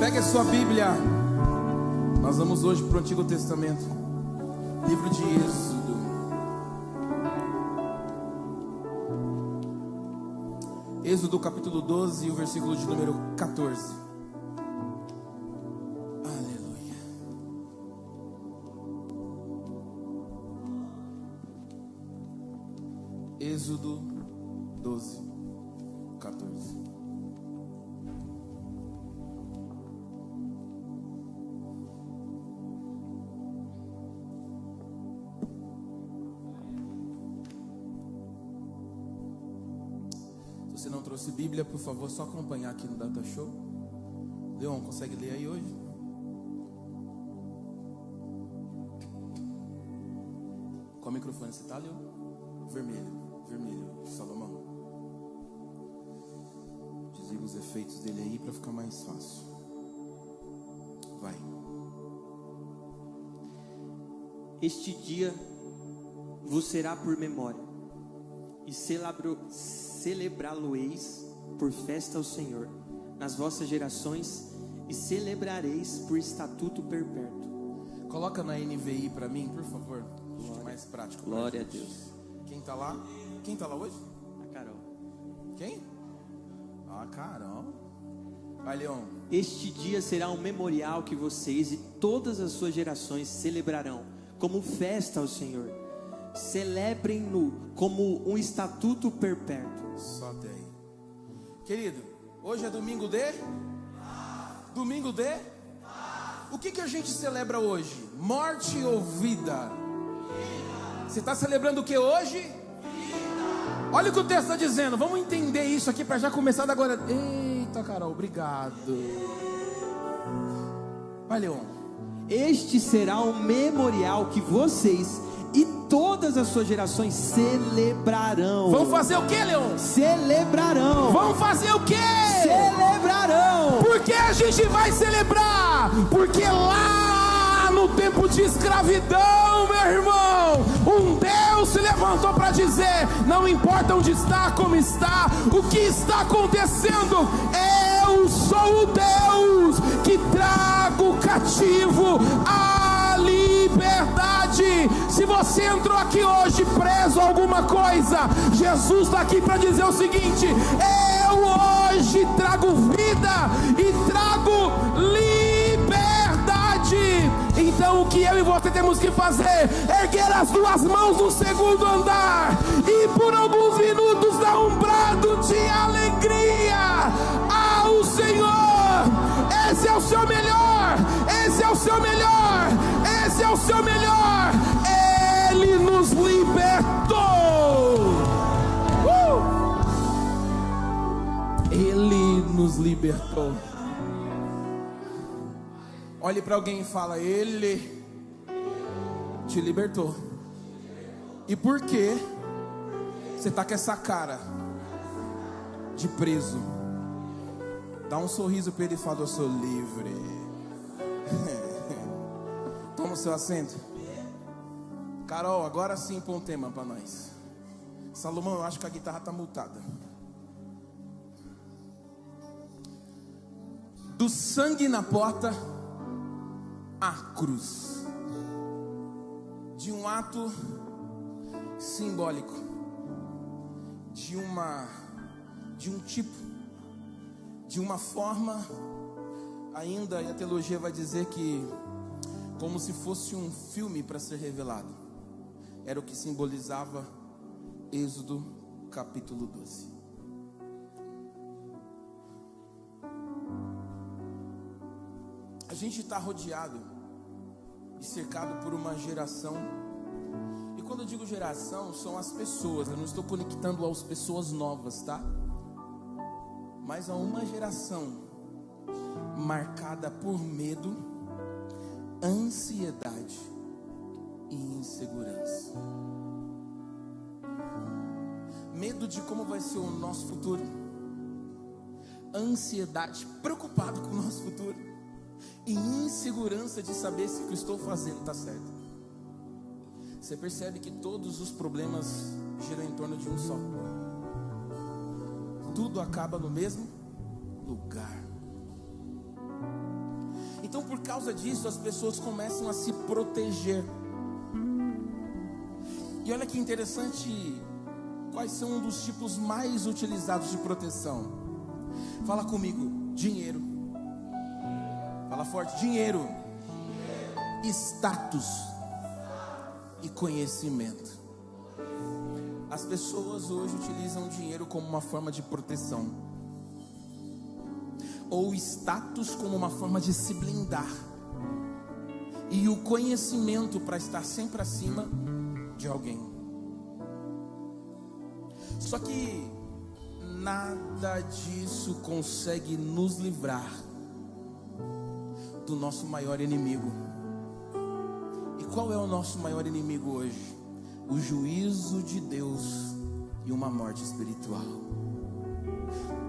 Pegue a sua Bíblia. Nós vamos hoje para o Antigo Testamento, livro de Êxodo. Êxodo capítulo 12, o versículo de número 14. Aleluia. Êxodo 12, 14. Se você não trouxe Bíblia, por favor, só acompanhar aqui no Data Show. Leon, consegue ler aí hoje? Qual microfone você tá, Leon? Vermelho, Salomão. Desliga os efeitos dele aí para ficar mais fácil. Vai. Este dia vos será por memória, e celebrá-lo-eis por festa ao Senhor nas vossas gerações, e celebrareis por estatuto perpétuo. Coloca na NVI para mim, por favor. Acho mais prático. Glória a Deus. Quem tá lá? Quem tá lá hoje? A Carol. Quem? A Carol. Vai, Leon. Este dia será um memorial que vocês e todas as suas gerações celebrarão como festa ao Senhor. Celebrem-no como um estatuto perpétuo. Só tem. Querido, hoje é domingo de? Domingo de? O que a gente celebra hoje? Morte ou vida? Você está celebrando o que hoje? Olha o que o texto está dizendo. Vamos entender isso aqui para já começar da agora. Eita, Carol, obrigado. Vai, Leon. Este será um memorial que vocês e todas as suas gerações celebrarão. Vamos fazer o que, Leon? Celebrarão. Vamos fazer o que? Celebrarão. Por que a gente vai celebrar? Porque lá no tempo de escravidão, meu irmão, um Deus se levantou para dizer: não importa onde está, como está, o que está acontecendo, eu sou o Deus que trago o cativo à liberdade. Se você entrou aqui hoje preso a alguma coisa, Jesus está aqui para dizer o seguinte: eu hoje trago vida e trago liberdade. Então o que eu e você temos que fazer? Erguer as duas mãos no segundo andar e por alguns minutos dar um brado de alegria ao Senhor. Esse é o seu melhor, esse é o seu melhor, esse é o seu melhor. Ele nos libertou. Ele nos libertou. Olhe para alguém e fala: Ele te libertou. E por que você está com essa cara de preso? Dá um sorriso para ele e fala: eu sou livre. Toma o seu assento. Carol, agora sim põe um tema para nós. Salomão, eu acho que a guitarra está multada. Do sangue na porta à cruz. De um ato simbólico, de um tipo, de uma forma, ainda, e a teologia vai dizer que como se fosse um filme para ser revelado. Era o que simbolizava Êxodo capítulo 12. A gente está rodeado e cercado por uma geração. E quando eu digo geração, são as pessoas. Eu não estou conectando às pessoas novas, tá? Mas a uma geração marcada por medo, ansiedade e insegurança. Medo de como vai ser o nosso futuro. Ansiedade, preocupado com o nosso futuro. E insegurança de saber se o que estou fazendo está certo. Você percebe que todos os problemas giram em torno de um só. Tudo acaba no mesmo lugar. Então, por causa disso, as pessoas começam a se proteger. E olha que interessante, quais são um dos tipos mais utilizados de proteção? Fala comigo, dinheiro. Fala forte, dinheiro, status e conhecimento. As pessoas hoje utilizam o dinheiro como uma forma de proteção, ou status como uma forma de se blindar, e o conhecimento para estar sempre acima de alguém. Só que nada disso consegue nos livrar do nosso maior inimigo. E qual é o nosso maior inimigo hoje? O juízo de Deus e uma morte espiritual.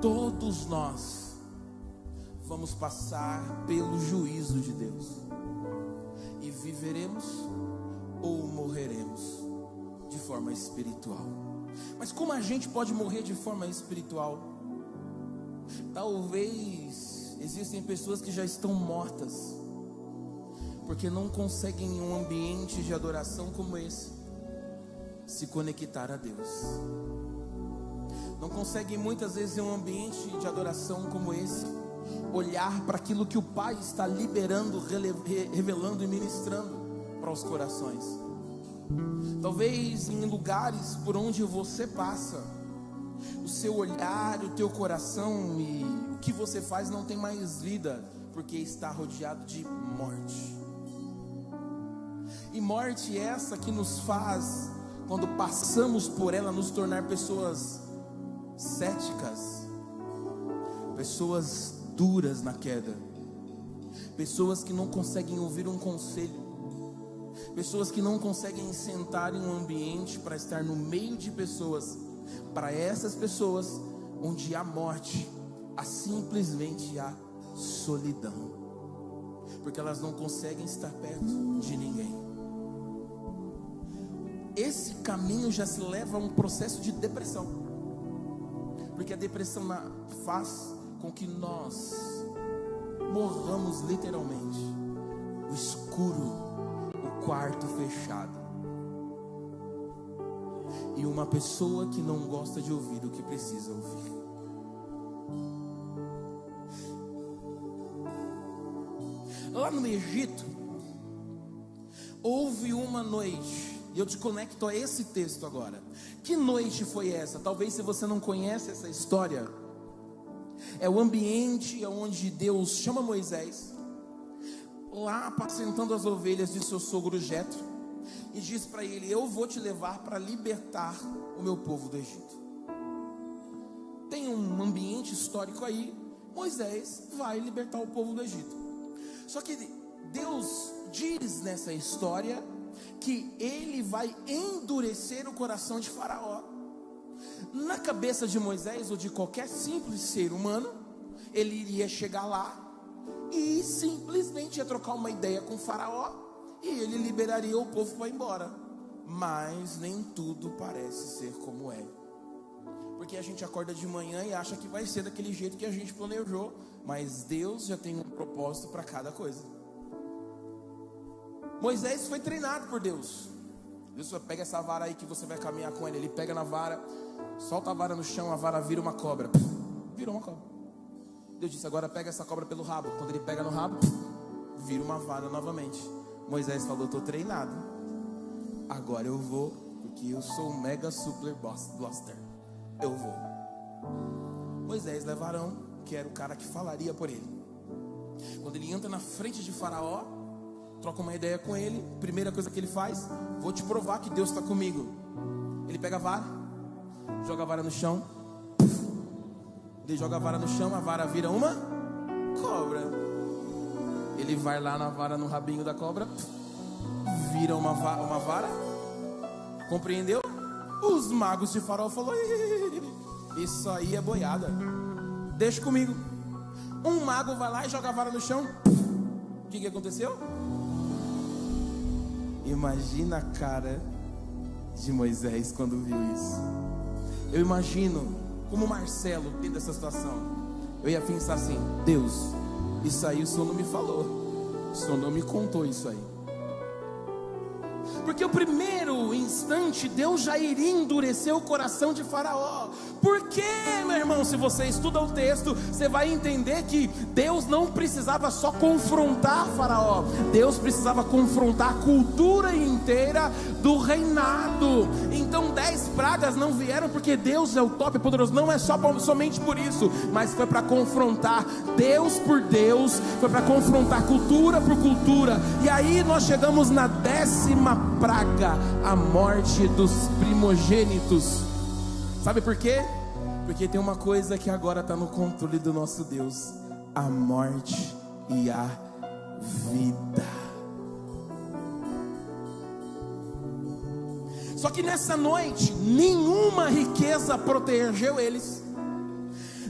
Todos nós vamos passar pelo juízo de Deus, e viveremos ou morreremos de forma espiritual. Mas como a gente pode morrer de forma espiritual? Talvez existem pessoas que já estão mortas, porque não conseguem em um ambiente de adoração como esse se conectar a Deus. Não conseguem muitas vezes em um ambiente de adoração como esse olhar para aquilo que o Pai está liberando, revelando e ministrando para os corações. Talvez em lugares por onde você passa, o seu olhar, o teu coração e o que você faz não tem mais vida, porque está rodeado de morte. E morte essa que nos faz, quando passamos por ela, nos tornar pessoas céticas, pessoas duras na queda, pessoas que não conseguem ouvir um conselho, pessoas que não conseguem sentar em um ambiente para estar no meio de pessoas. Para essas pessoas, onde há morte, há simplesmente a solidão, porque elas não conseguem estar perto de ninguém. Esse caminho já se leva a um processo de depressão, porque a depressão faz com que nós morramos literalmente. O escuro, o quarto fechado, e uma pessoa que não gosta de ouvir o que precisa ouvir. Lá no Egito, houve uma noite, e eu te conecto a esse texto agora. Que noite foi essa? Talvez, se você não conhece essa história, é o ambiente onde Deus chama Moisés, lá apacentando as ovelhas de seu sogro Jetro, e diz para ele: eu vou te levar para libertar o meu povo do Egito. Tem um ambiente histórico aí, Moisés vai libertar o povo do Egito. Só que Deus diz nessa história que ele vai endurecer o coração de Faraó. Na cabeça de Moisés ou de qualquer simples ser humano, ele iria chegar lá e simplesmente ia trocar uma ideia com Faraó, e ele liberaria o povo para ir embora. Mas nem tudo parece ser como é, porque a gente acorda de manhã e acha que vai ser daquele jeito que a gente planejou, mas Deus já tem um propósito para cada coisa. Moisés foi treinado por Deus. Deus vai: pega essa vara aí que você vai caminhar com ele. Ele pega na vara, solta a vara no chão, a vara vira uma cobra. Virou uma cobra. Deus disse: agora pega essa cobra pelo rabo. Quando ele pega no rabo, vira uma vara novamente. Moisés falou: estou treinado, agora eu vou, porque eu sou o mega super blaster. Eu vou. Moisés leva Arão, que era o cara que falaria por ele. Quando ele entra na frente de Faraó, troca uma ideia com ele, primeira coisa que ele faz: vou te provar que Deus está comigo. Ele pega a vara, joga a vara no chão. Ele joga a vara no chão, a vara vira uma cobra. Ele vai lá na vara, no rabinho da cobra, vira uma vara. Compreendeu? Os magos de Faraó falaram: isso aí é boiada, deixa comigo. Um mago vai lá e joga a vara no chão. O que aconteceu? Imagina a cara de Moisés quando viu isso. Eu imagino como Marcelo dentro dessa situação. Eu ia pensar assim: Deus, isso aí o Senhor não me falou. O Senhor não me contou isso aí. Porque o primeiro instante Deus já iria endurecer o coração de Faraó. Por quê, meu irmão? Se você estuda o texto, você vai entender que Deus não precisava só confrontar Faraó, Deus precisava confrontar a cultura inteira do reinado. Então 10 pragas não vieram porque Deus é o top poderoso, não é somente por isso, mas foi para confrontar Deus por Deus, foi para confrontar cultura por cultura. E aí nós chegamos na 10ª praga, a morte dos primogênitos. Sabe por quê? Porque tem uma coisa que agora está no controle do nosso Deus: a morte e a vida. Só que nessa noite, nenhuma riqueza protegeu eles,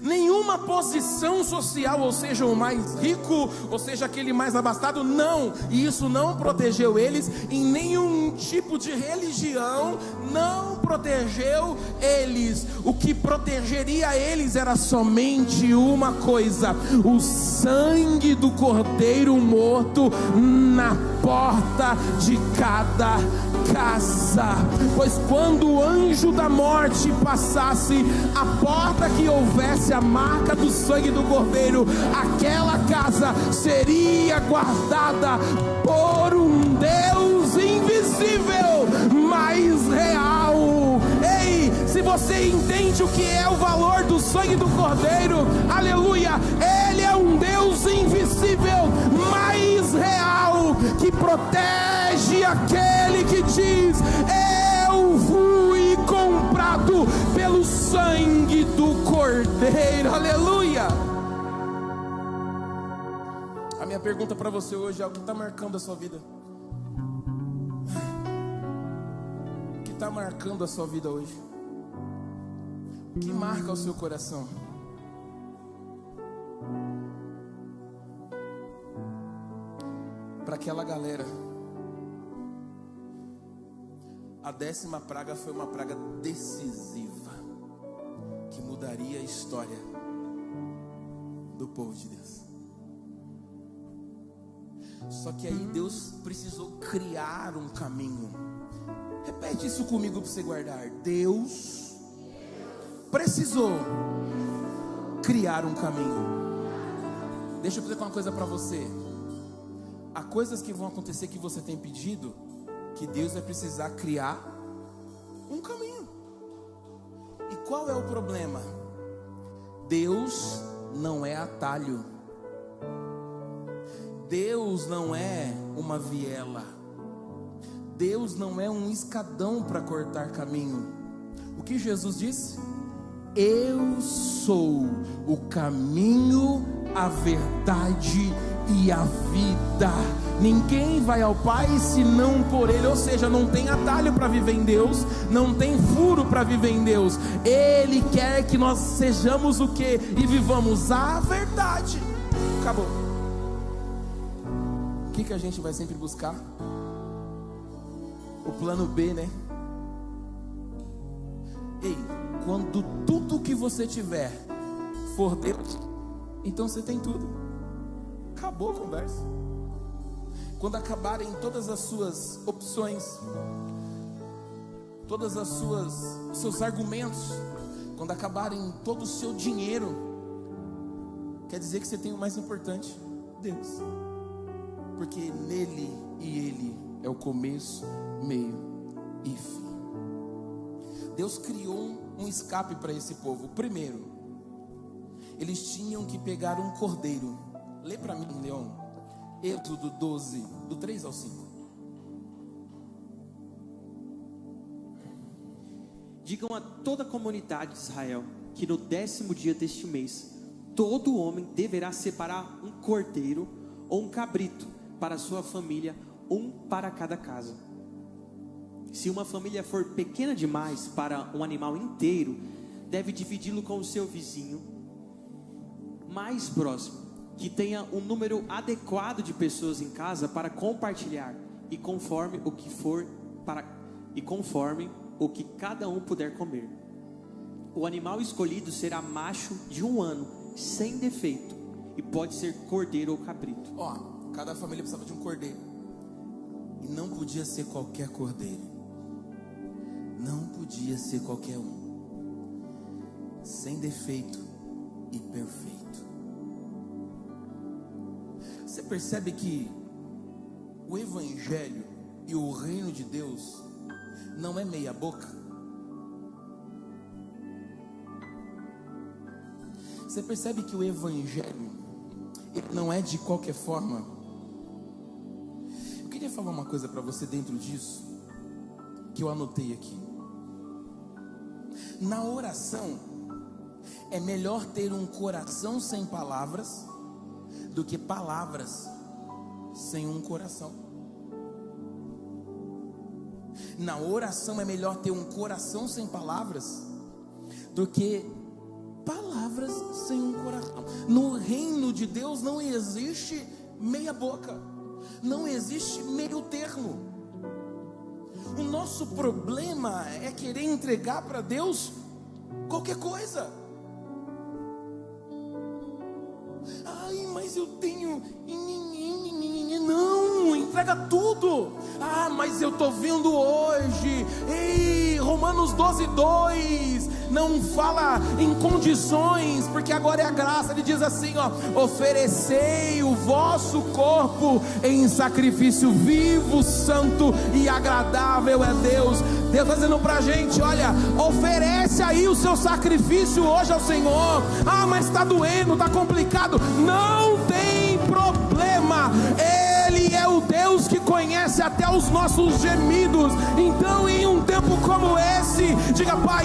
nenhuma posição social, ou seja, o mais rico, ou seja, aquele mais abastado, não, e isso não protegeu eles, em nenhum tipo de religião, não protegeu eles. O que protegeria eles era somente uma coisa: o sangue do cordeiro morto na porta de cada casa. Pois quando o anjo da morte passasse, a porta que houvesse a marca do sangue do cordeiro, aquela casa seria guardada por um Deus invisível, mas real. Ei, se você entende o que é o valor do sangue do cordeiro, aleluia, ele é um Deus invisível, mas real, que protege aquele que diz: eu fui comprado pelo sangue do cordeiro, aleluia. A minha pergunta para você hoje é: o que está marcando a sua vida? O que está marcando a sua vida hoje? O que marca o seu coração? Para aquela galera, a 10ª praga foi uma praga decisiva, que mudaria a história do povo de Deus. Só que aí Deus precisou criar um caminho. Repete isso comigo para você guardar. Deus precisou criar um caminho. Deixa eu dizer uma coisa para você: há coisas que vão acontecer que você tem pedido, que Deus vai precisar criar um caminho. E qual é o problema? Deus não é atalho. Deus não é uma viela. Deus não é um escadão para cortar caminho. O que Jesus disse? Eu sou o caminho, a verdade e a vida. Ninguém vai ao Pai senão por Ele. Ou seja, não tem atalho para viver em Deus, não tem furo para viver em Deus. Ele quer que nós sejamos o que? E vivamos a verdade. Acabou. O que a gente vai sempre buscar? O plano B, né? Ei, quando tudo que você tiver for Deus, então você tem tudo. Acabou a conversa. Quando acabarem todas as suas opções, todas as seus argumentos, quando acabarem todo o seu dinheiro, quer dizer que você tem o mais importante, Deus. Porque nele e Ele é o começo, meio e fim. Deus criou um escape para esse povo. Primeiro, eles tinham que pegar um cordeiro. Lê para mim, Leão, Êxodo 12, do 3 ao 5. Digam a toda a comunidade de Israel que no 10º dia deste mês, todo homem deverá separar um cordeiro ou um cabrito para a sua família, um para cada casa. Se uma família for pequena demais para um animal inteiro, deve dividi-lo com o seu vizinho mais próximo, que tenha um número adequado de pessoas em casa para compartilhar, e conforme o que cada um puder comer. O animal escolhido será macho de 1 ano, sem defeito, e pode ser cordeiro ou cabrito. Cada família precisava de um cordeiro. E não podia ser qualquer cordeiro. Não podia ser qualquer um. Sem defeito e perfeito. Você percebe que o Evangelho e o reino de Deus não é meia boca? Você percebe que o Evangelho ele não é de qualquer forma? Eu queria falar uma coisa para você dentro disso, que eu anotei aqui. Na oração, é melhor ter um coração sem palavras do que palavras sem um coração. Na oração é melhor ter um coração sem palavras do que palavras sem um coração. No reino de Deus não existe meia boca, não existe meio termo. O nosso problema é querer entregar para Deus qualquer coisa. Ai, mas eu tenho... Não, entrega tudo. Ah, mas eu estou vendo hoje. Ei, Romanos 12:2 não fala em condições, porque agora é a graça. Ele diz assim, ó: oferecei o vosso corpo em sacrifício vivo, santo e agradável é Deus. Deus está dizendo pra gente: olha, oferece aí o seu sacrifício hoje ao Senhor. Ah, mas está doendo, está complicado. Não tem problema. Ele é o Deus que conhece até os nossos gemidos. Então, em um tempo como esse, diga: Pai,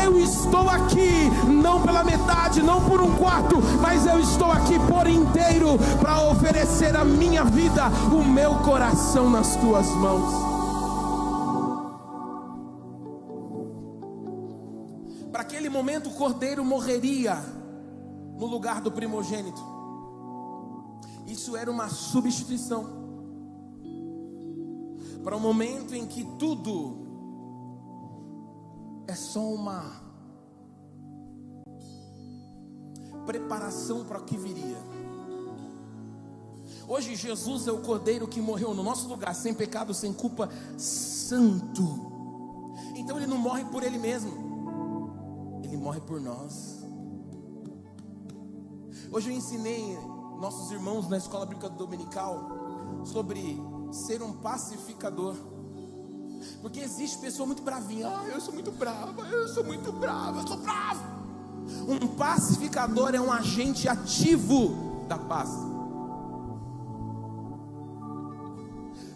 eu estou aqui, não pela metade, não por um quarto, mas eu estou aqui por inteiro, para oferecer a minha vida, o meu coração nas tuas mãos. Para aquele momento, o cordeiro morreria no lugar do primogênito. Isso era uma substituição para um momento em que tudo é só uma preparação para o que viria. Hoje Jesus é o cordeiro que morreu no nosso lugar, sem pecado, sem culpa, santo. Então ele não morre por ele mesmo, ele morre por nós. Hoje eu ensinei nossos irmãos na escola bíblica dominical sobre ser um pacificador. Porque existe pessoa muito bravinha: ah, eu sou muito brava, eu sou muito brava, eu sou bravo. Um pacificador é um agente ativo da paz.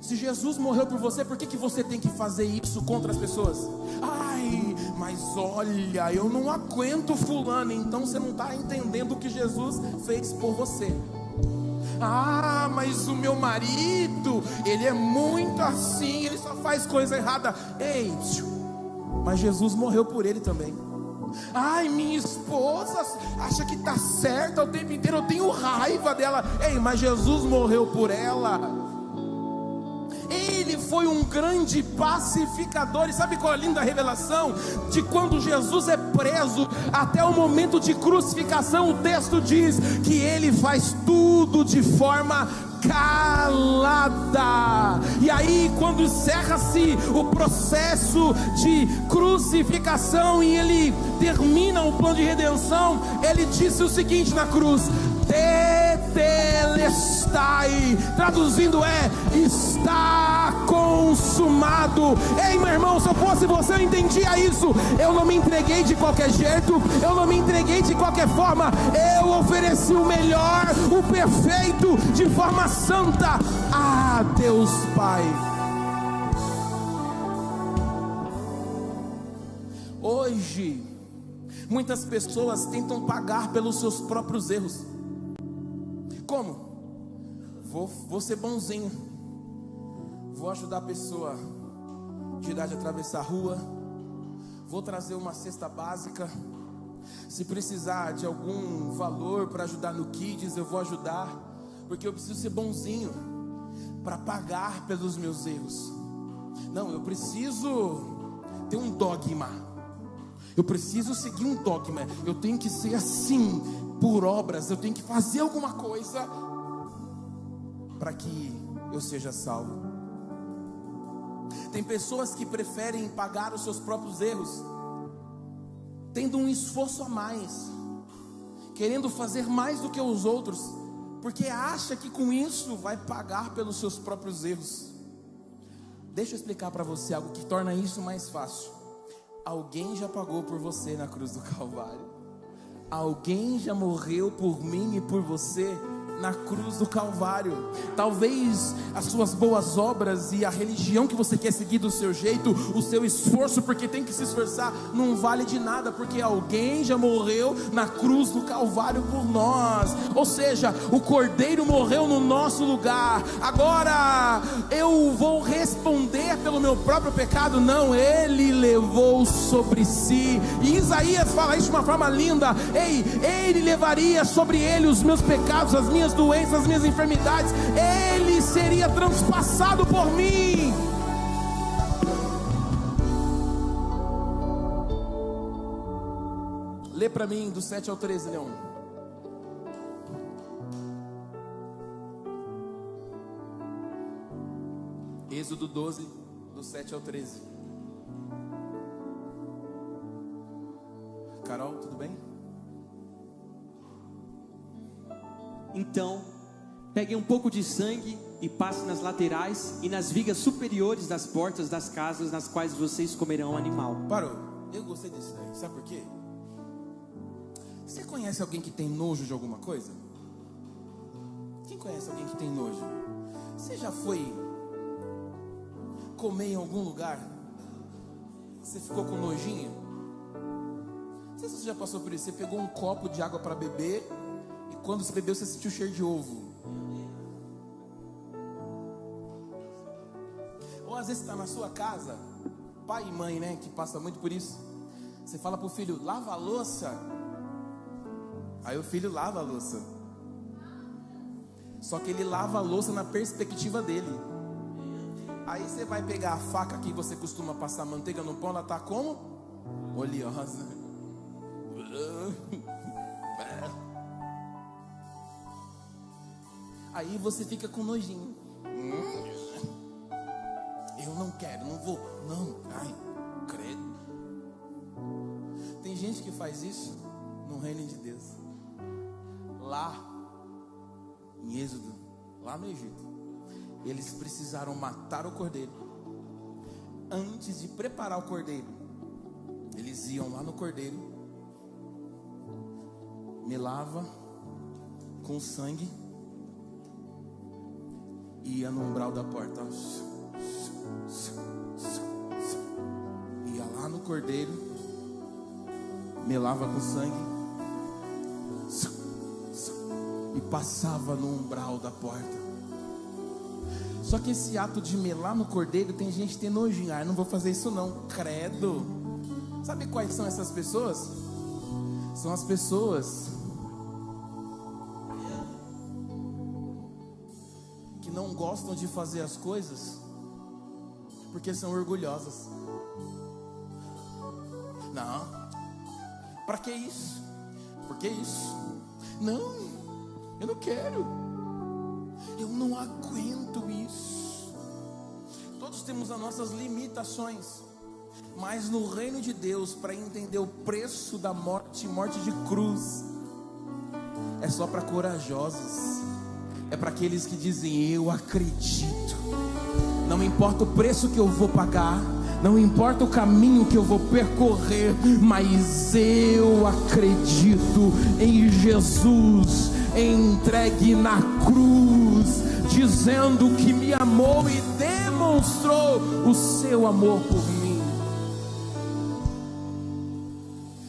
Se Jesus morreu por você, por que você tem que fazer isso contra as pessoas? Ai, mas olha, eu não aguento fulano. Então você não está entendendo o que Jesus fez por você. Ah, mas o meu marido, ele é muito assim, ele só faz coisa errada. Ei, mas Jesus morreu por ele também. Ai, minha esposa acha que está certa o tempo inteiro, eu tenho raiva dela. Ei, mas Jesus morreu por ela. Ele foi um grande pacificador. E sabe qual é a linda revelação? De quando Jesus é preso até o momento de crucificação, o texto diz que ele faz tudo de forma calada. E aí, quando encerra-se o processo de crucificação e ele termina o plano de redenção, ele disse o seguinte na cruz: tetelestai, traduzindo está consumado. Ei, meu irmão, se eu fosse você, eu entendia isso. Eu não me entreguei de qualquer jeito, eu não me entreguei de qualquer forma, eu ofereci o melhor, o perfeito, de forma santa a Deus Pai. Hoje muitas pessoas tentam pagar pelos seus próprios erros. Como? Vou ser bonzinho, vou ajudar a pessoa de idade a atravessar a rua, vou trazer uma cesta básica, se precisar de algum valor para ajudar no Kids, eu vou ajudar, porque eu preciso ser bonzinho para pagar pelos meus erros. Não, eu preciso ter um dogma, eu preciso seguir um dogma, eu tenho que ser assim, por obras, eu tenho que fazer alguma coisa. para que eu seja salvo. Tem pessoas que preferem pagar os seus próprios erros, tendo um esforço a mais, querendo fazer mais do que os outros, porque acha que com isso vai pagar pelos seus próprios erros. Deixa eu explicar para você algo que torna isso mais fácil. Alguém já pagou por você na cruz do Calvário. Alguém já morreu por mim e por você na cruz do Calvário. Talvez as suas boas obras e a religião que você quer seguir do seu jeito, o seu esforço, porque tem que se esforçar, não vale de nada, porque alguém já morreu na cruz do Calvário por nós. Ou seja, o Cordeiro morreu no nosso lugar. Agora eu vou responder pelo meu próprio pecado? Não, Ele levou sobre si. E Isaías fala isso de uma forma linda. Ei, Ele levaria sobre Ele os meus pecados, as minhas doenças, as minhas enfermidades. Ele seria transpassado por mim. Lê para mim do 7 ao 13, Leão. Êxodo 12, do 7 ao 13. Carol, tudo bem? Então, pegue um pouco de sangue e passe nas laterais e nas vigas superiores das portas das casas nas quais vocês comerão o animal. Parou. Eu gostei disso daí. Sabe por quê? Você conhece alguém que tem nojo de alguma coisa? Quem conhece alguém que tem nojo? Você já foi comer em algum lugar? Você ficou com nojinho? Não sei se você já passou por isso. Você pegou um copo de água para beber e quando você bebeu você sentiu cheiro de ovo. Ou às vezes você está na sua casa, pai e mãe, né, que passa muito por isso. Você fala pro filho, lava a louça. Aí o filho lava a louça. Só que ele lava a louça na perspectiva dele. Aí você vai pegar a faca que você costuma passar manteiga no pão, ela tá como? Oleosa. Aí você fica com nojinho. Eu não quero, não vou. Não, ai, credo. Tem gente que faz isso no reino de Deus. Lá em Êxodo, lá no Egito, eles precisaram matar o cordeiro. Antes de preparar o cordeiro, eles iam lá no cordeiro, melava com sangue, e ia no umbral da porta, ia lá no cordeiro, melava com sangue e passava no umbral da porta. Só que esse ato de melar no cordeiro, tem gente que tem nojinho. Ah, não vou fazer isso não, credo. Sabe quais são essas pessoas? São as pessoas que não gostam de fazer as coisas porque são orgulhosas. Não, para que isso? Por que isso? Não, eu não quero. Eu não aguento isso. Todos temos as nossas limitações, mas no reino de Deus, para entender o preço da morte, morte de cruz, é só para corajosos. É para aqueles que dizem, eu acredito. Não importa o preço que eu vou pagar, não importa o caminho que eu vou percorrer, mas eu acredito em Jesus entregue na cruz, dizendo que me amou e demonstrou o seu amor por mim.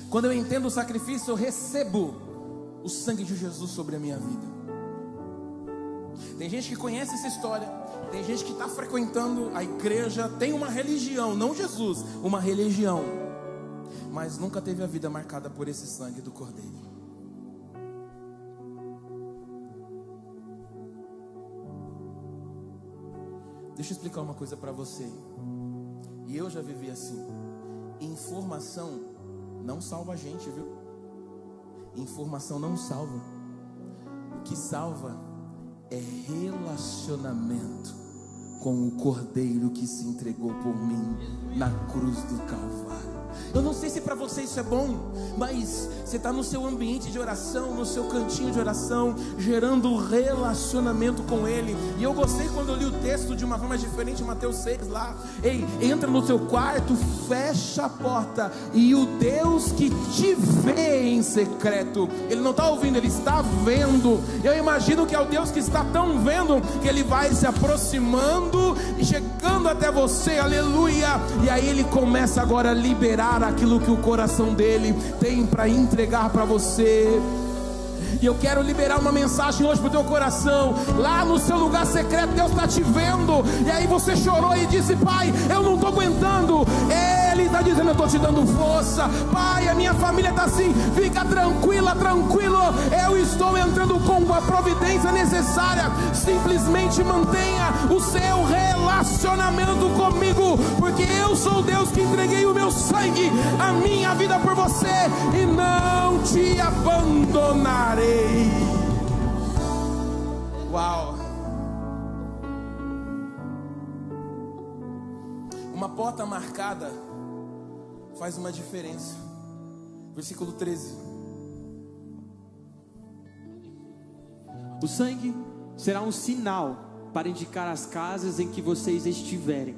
Quando eu entendo o sacrifício, eu recebo o sangue de Jesus sobre a minha vida. Tem gente que conhece essa história, tem gente que está frequentando a igreja, tem uma religião, não Jesus, uma religião, mas nunca teve a vida marcada por esse sangue do Cordeiro. Deixa eu explicar uma coisa para você. E eu já vivi assim. Informação não salva a gente, viu? Informação não salva. O que salva é relacionamento. relacionamento com o Cordeiro que se entregou por mim na cruz do Calvário. Eu não sei se para você isso é bom, mas você está no seu ambiente de oração, no seu cantinho de oração, gerando relacionamento com Ele. E eu gostei quando eu li o texto de uma forma diferente, Mateus 6 lá. Ei, entra no seu quarto, fecha a porta, e o Deus que te vê em secreto, Ele não está ouvindo, Ele está vendo. Eu imagino que é o Deus que está tão vendo, que Ele vai se aproximando e chegando até você, aleluia. E aí Ele começa agora a liberar aquilo que o coração dele tem para entregar para você. E eu quero liberar uma mensagem hoje para o teu coração. Lá no seu lugar secreto, Deus está te vendo. E aí você chorou e disse: Pai, eu não estou aguentando. Ele está dizendo: eu estou te dando força. Pai, a minha família está assim. Fica tranquila, tranquilo. Eu estou entrando com a providência necessária. Simplesmente mantenha o seu relacionamento comigo, porque eu sou Deus que entreguei o meu sangue, a minha vida por você, e não te abandonarei. Uau! Uma porta marcada faz uma diferença. Versículo 13. O sangue será um sinal para indicar as casas em que vocês estiverem.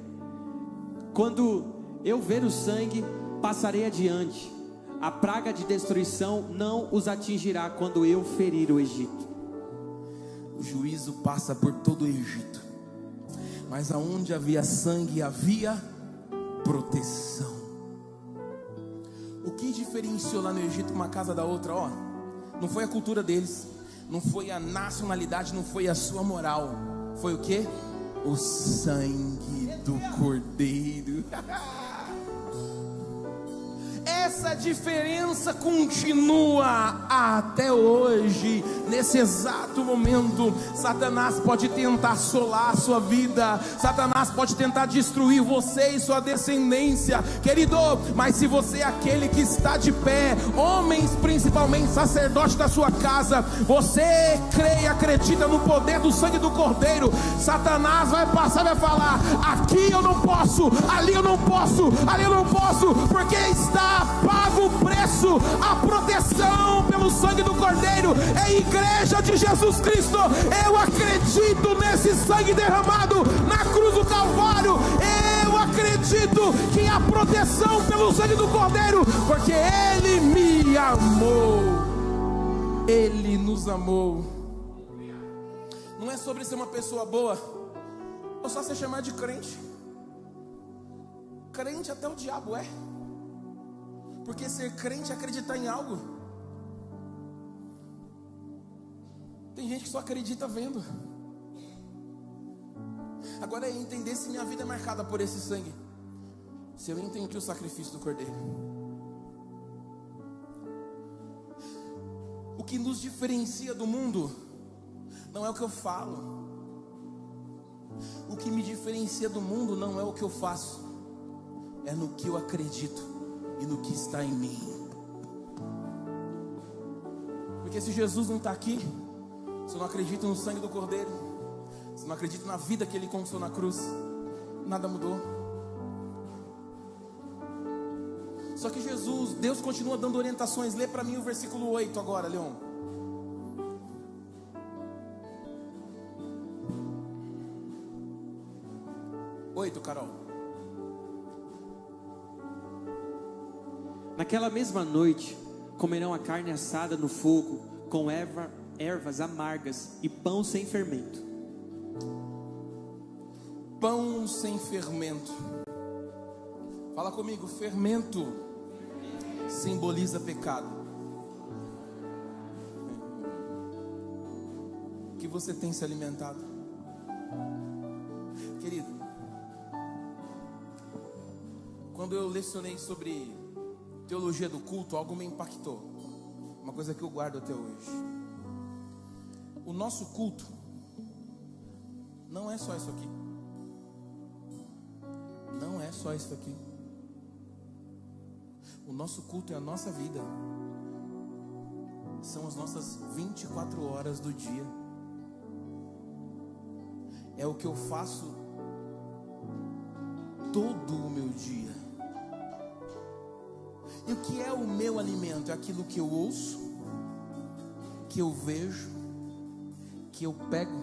Quando eu ver o sangue, passarei adiante. A praga de destruição não os atingirá quando eu ferir o Egito. O juízo passa por todo o Egito, mas aonde havia sangue havia proteção. O que diferenciou lá no Egito uma casa da outra? Não foi a cultura deles, não foi a nacionalidade, não foi a sua moral. Foi o que? O sangue do Cordeiro. Essa diferença continua até hoje. Nesse exato momento, Satanás pode tentar assolar a sua vida, Satanás pode tentar destruir você e sua descendência, querido, mas se você é aquele que está de pé, homens principalmente, sacerdote da sua casa, você crê e acredita no poder do sangue do Cordeiro, Satanás vai passar e vai falar: aqui eu não posso, ali eu não posso, ali eu não posso, porque está pago o preço, a proteção pelo sangue do Cordeiro. É igreja de Jesus Cristo, eu acredito nesse sangue derramado na cruz do Calvário. Eu acredito que a proteção pelo sangue do Cordeiro, porque Ele me amou, Ele nos amou. Não é sobre ser uma pessoa boa ou só ser chamado de crente. Crente até o diabo é, porque ser crente é acreditar em algo. Tem gente que só acredita vendo. Agora é entender se minha vida é marcada por esse sangue, se eu entendi o sacrifício do Cordeiro. O que nos diferencia do mundo não é o que eu falo. O que me diferencia do mundo não é o que eu faço, é no que eu acredito e no que está em mim. Porque se Jesus não está aqui, se eu não acredito no sangue do Cordeiro, se eu não acredito na vida que Ele conquistou na cruz, nada mudou. Só que Jesus, Deus continua dando orientações. Lê para mim o versículo 8 agora, Leon. Carol. Naquela mesma noite, comerão a carne assada no fogo, com ervas amargas e pão sem fermento. Pão sem fermento. Fala comigo, fermento simboliza pecado. O que você tem se alimentado? Querido, quando eu lecionei sobre teologia do culto, algo me impactou. Uma coisa que eu guardo até hoje. O nosso culto não é só isso aqui. Não é só isso aqui. O nosso culto é a nossa vida. São as nossas 24 horas do dia. é o que eu faço todo o meu dia. E o que é o meu alimento? É aquilo que eu ouço, que eu vejo, que eu pego.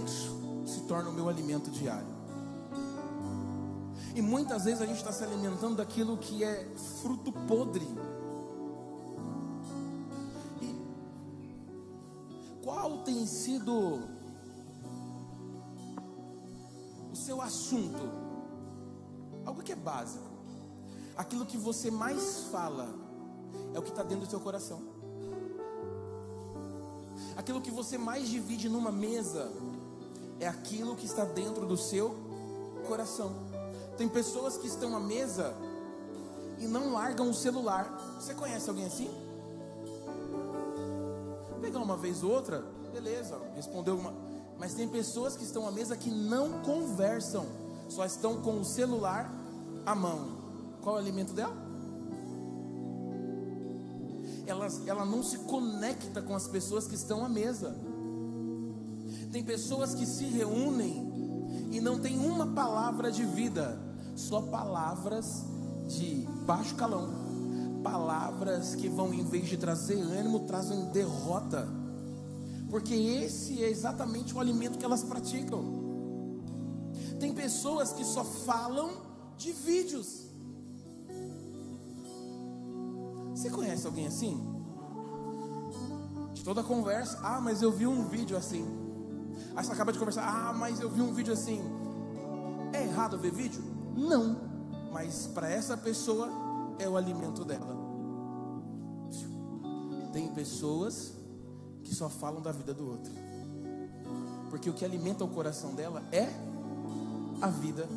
Isso se torna o meu alimento diário. E muitas vezes a gente está se alimentando daquilo que é fruto podre. E qual tem sido o seu assunto? Algo que é básico. Aquilo que você mais fala é o que está dentro do seu coração. Aquilo que você mais divide numa mesa é aquilo que está dentro do seu coração. Tem pessoas que estão à mesa e não largam o celular. Você conhece alguém assim? Pegar uma vez ou outra, beleza, respondeu uma. Mas tem pessoas que estão à mesa que não conversam, só estão com o celular à mão. Qual é o alimento dela? Ela não se conecta com as pessoas que estão à mesa. Tem pessoas que se reúnem e não tem uma palavra de vida, só palavras de baixo calão, palavras que vão, em vez de trazer ânimo, trazem derrota, porque esse é exatamente o alimento que elas praticam. Tem pessoas que só falam de vídeos. Você conhece alguém assim? De toda conversa, mas eu vi um vídeo assim. Aí você acaba de conversar, mas eu vi um vídeo assim. É errado ver vídeo? Não, mas para essa pessoa é o alimento dela. Tem pessoas que só falam da vida do outro, porque o que alimenta o coração dela é a vida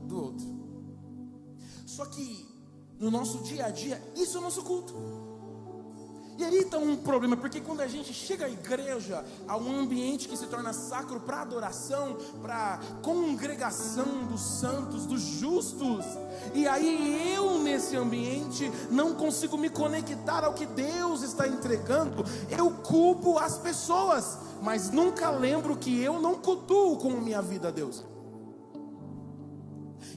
do outro. Só que no nosso dia a dia, isso é o nosso culto. E aí está um problema, porque quando a gente chega à igreja, a um ambiente que se torna sacro para adoração, para congregação dos santos, dos justos, e aí eu nesse ambiente não consigo me conectar ao que Deus está entregando, eu culpo as pessoas, mas nunca lembro que eu não cultuo com minha vida a Deus.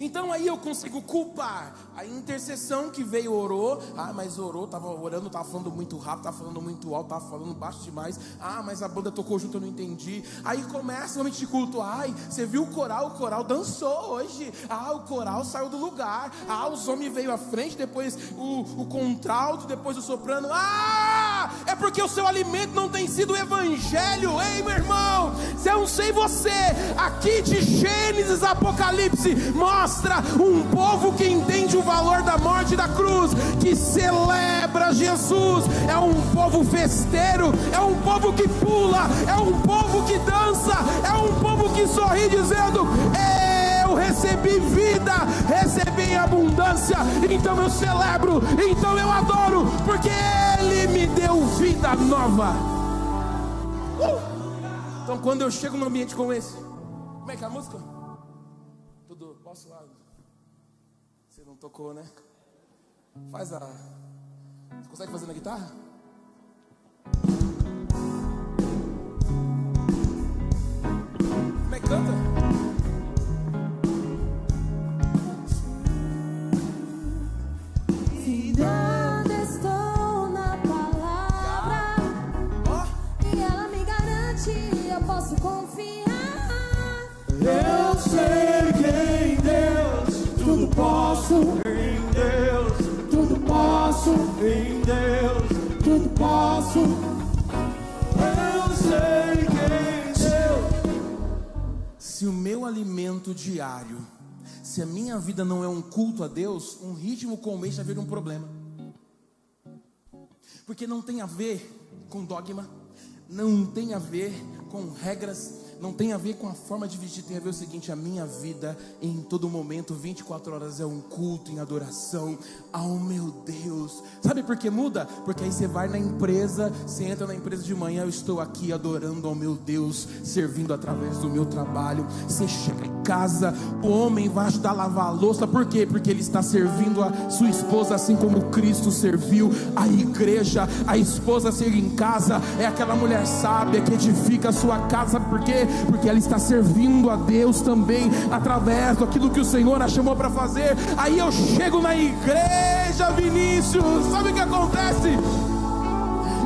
Então aí eu consigo culpar a intercessão que veio, orou. Mas orou, estava orando, estava falando muito rápido, estava falando muito alto, estava falando baixo demais. Mas a banda tocou junto, eu não entendi. Aí começa o momento de culto. Você viu o coral dançou hoje. O coral saiu do lugar. Os homens veio à frente, depois o contralto, depois o soprano. É porque o seu alimento não tem sido o evangelho. Ei, meu irmão, se eu não sei você, aqui de Gênesis, Apocalipse, mostra um povo que entende o valor da morte e da cruz, que celebra Jesus, é um povo festeiro, é um povo que pula, é um povo que dança, é um povo que sorri dizendo: eu recebi vida, recebi em abundância, então eu celebro, então eu adoro, porque Ele me deu vida nova. Então quando eu chego num ambiente como esse, como é que é a música? Tudo, posso lá? Você não tocou, né? Faz a... Você consegue fazer na guitarra? Como é que canta? Firmado estou na palavra, e ela me garante, eu posso confiar. Eu sei que em Deus tudo posso, em Deus tudo posso, em Deus tudo posso. Eu sei que em Deus. Se o meu alimento diário, se a minha vida não é um culto a Deus, um ritmo com o mês já vira um problema. Porque não tem a ver com dogma, não tem a ver com regras, não tem a ver com a forma de vestir, tem a ver o seguinte: a minha vida em todo momento, 24 horas é um culto em adoração ao meu Deus. Sabe por que muda? Porque aí você vai na empresa, você entra na empresa de manhã, eu estou aqui adorando ao meu Deus, servindo através do meu trabalho. Você chega em casa, o homem vai ajudar a lavar a louça, por quê? Porque ele está servindo a sua esposa assim como Cristo serviu a igreja. A esposa chega em casa, é aquela mulher sábia que edifica sua casa. Sabe por quê? Porque ela está servindo a Deus também, através daquilo que o Senhor a chamou para fazer. Aí eu chego na igreja, Vinícius, sabe o que acontece?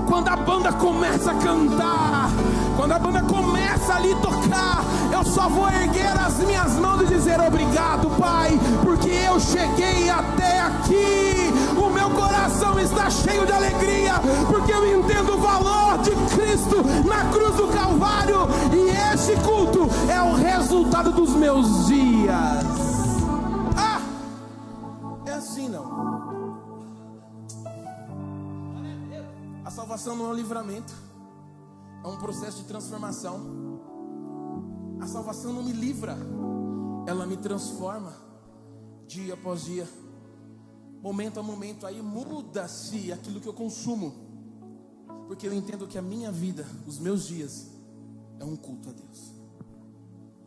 Quando a banda começa a cantar, quando a banda começa ali a tocar, eu só vou erguer as minhas mãos e dizer: obrigado, Pai, porque eu cheguei até aqui. O meu coração está cheio de alegria, porque eu entendo o valor de Cristo na cruz do Calvário, e esse culto é o resultado dos meus dias. Ah, é assim não. A salvação não é um livramento, é um processo de transformação. A salvação não me livra, ela me transforma dia após dia, momento a momento. Aí muda-se aquilo que eu consumo, porque eu entendo que a minha vida, os meus dias, é um culto a Deus.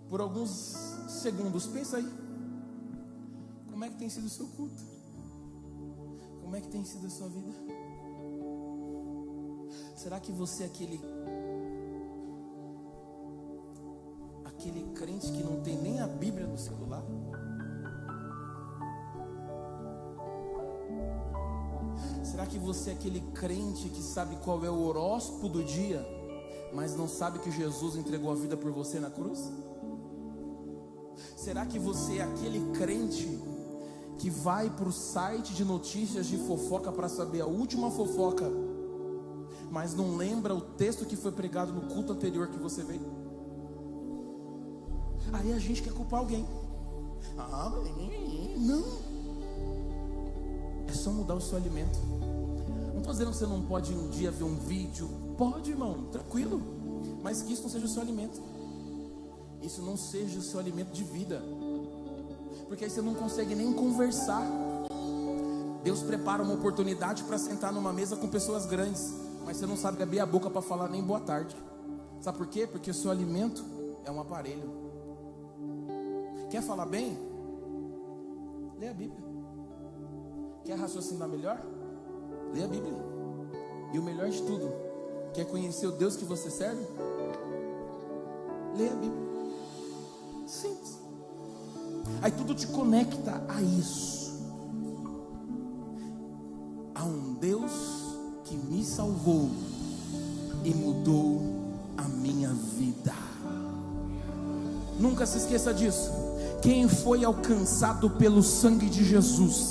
Por alguns segundos, pensa aí, como é que tem sido o seu culto? Como é que tem sido a sua vida? Será que você é aquele crente que não tem nem a Bíblia no celular? Será que você é aquele crente que sabe qual é o horóscopo do dia, mas não sabe que Jesus entregou a vida por você na cruz? Será que você é aquele crente que vai para o site de notícias de fofoca para saber a última fofoca, mas não lembra o texto que foi pregado no culto anterior que você veio? Aí a gente quer culpar alguém. Não. É só mudar o seu alimento. Não estou dizendo que você não pode um dia ver um vídeo. Pode, irmão, tranquilo. Mas que isso não seja o seu alimento. Isso não seja o seu alimento de vida. Porque aí você não consegue nem conversar. Deus prepara uma oportunidade para sentar numa mesa com pessoas grandes, mas você não sabe abrir a boca para falar nem boa tarde. Sabe por quê? Porque o seu alimento é um aparelho. Quer falar bem? Lê a Bíblia. Quer raciocinar melhor? Lê a Bíblia. E o melhor de tudo, quer conhecer o Deus que você serve? Lê a Bíblia. Simples. Aí tudo te conecta a isso. A um Deus que me salvou e mudou a minha vida. Nunca se esqueça disso. Quem foi alcançado pelo sangue de Jesus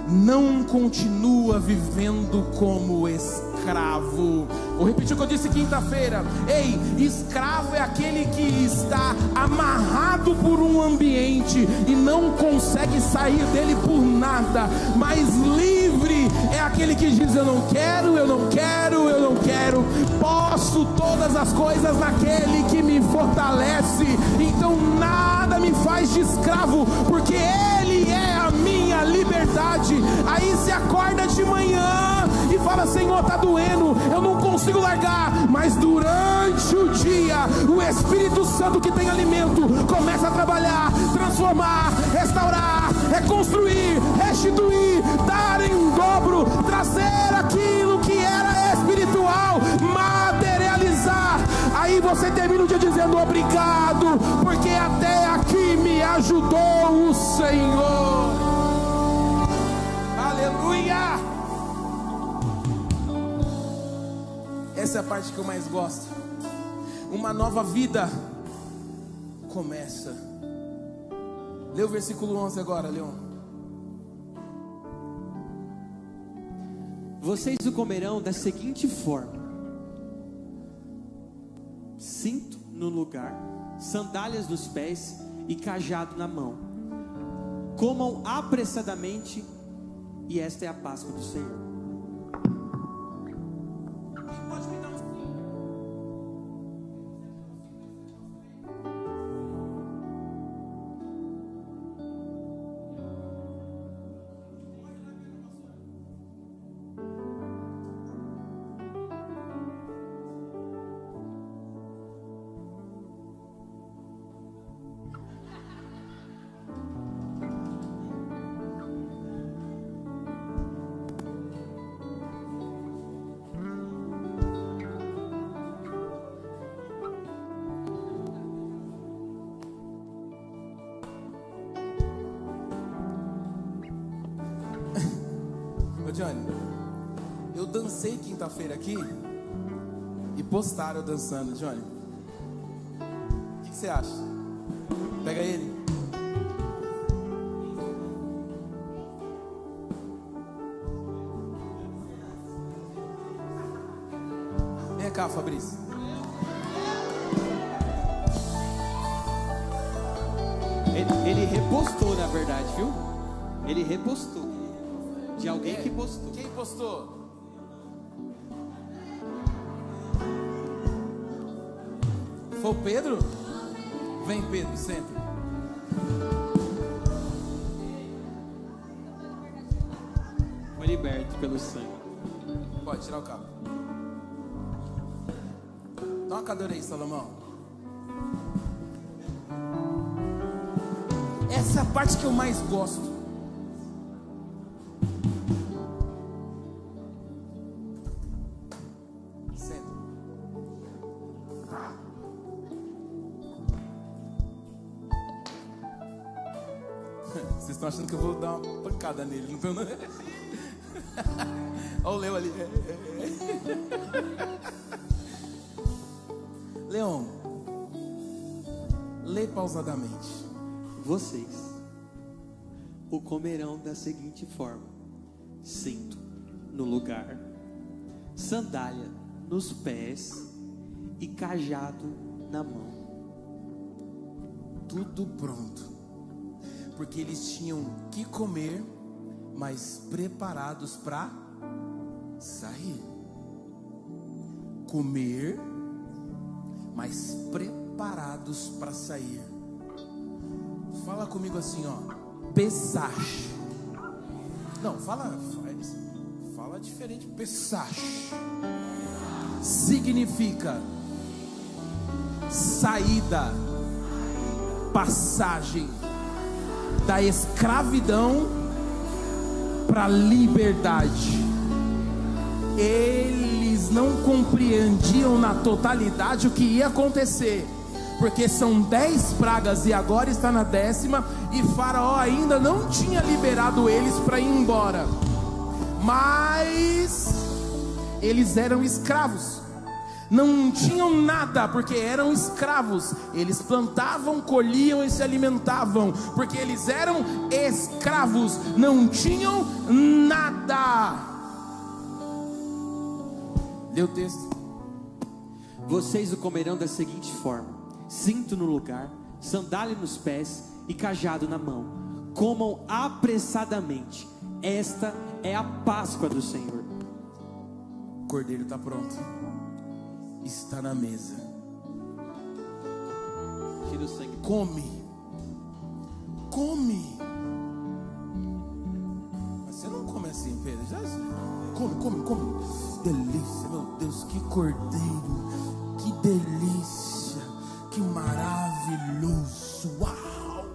não continua vivendo como escravo. Vou repetir o que eu disse quinta-feira. Ei, escravo é aquele que está amarrado por um ambiente e não consegue sair dele por nada. Mas livre é aquele que diz: eu não quero, eu não quero, eu não quero. Posso todas as coisas naquele que me fortalece. Então nada me faz de escravo, porque Ele é a minha liberdade. Aí se acorda de manhã e fala: Senhor, tá doendo, eu não consigo largar. Mas durante o dia, o Espírito Santo, que tem alimento, começa a trabalhar, transformar, restaurar, reconstruir, restituir, dar em dobro, trazer aquilo que era espiritual, materializar. Aí você termina o dia dizendo: obrigado, porque até aqui me ajudou o Senhor. Aleluia! Essa é a parte que eu mais gosto. Uma nova vida começa. Lê o versículo 11 agora, Leon. Vocês o comerão da seguinte forma: cinto no lugar, sandálias nos pés e cajado na mão. Comam apressadamente, e esta é a Páscoa do Senhor. Ô Johnny, eu dancei quinta-feira aqui e postaram eu dançando, Johnny. O que você acha? Pega ele. Vem cá, Fabrício. Ele repostou, na verdade, viu? Ele repostou. De alguém que postou. Quem postou? Foi o Pedro? Vem, Pedro, senta. Foi liberto pelo sangue. Pode tirar o cabo. Dá uma cadeira aí, Salomão. Essa é a parte que eu mais gosto. Senta. Vocês estão achando que eu vou dar uma pancada nele, não estão? Olha o Leão ali. Leão, lê pausadamente. Vocês o comerão da seguinte forma: cinto no lugar, sandália nos pés e cajado na mão. Tudo pronto, porque eles tinham que comer, mas preparados para sair. Comer, mas preparados para sair. Fala comigo assim, ó. Pesach. Não, fala diferente. Pesach significa saída, passagem da escravidão para a liberdade. Eles não compreendiam na totalidade o que ia acontecer, porque são 10 pragas e agora está na 10ª, e Faraó ainda não tinha liberado eles para ir embora. Mas eles eram escravos, não tinham nada, porque eram escravos. Eles plantavam, colhiam e se alimentavam, porque eles eram escravos, não tinham nada. Lê o texto. Vocês o comerão da seguinte forma: cinto no lugar, sandália nos pés e cajado na mão. Comam apressadamente. Esta é a Páscoa do Senhor. O cordeiro está pronto, está na mesa. Tira o sangue. Come. Mas você não come assim, Pedro. Já come. Delícia, meu Deus, que cordeiro, que delícia, que maravilhoso. Uau.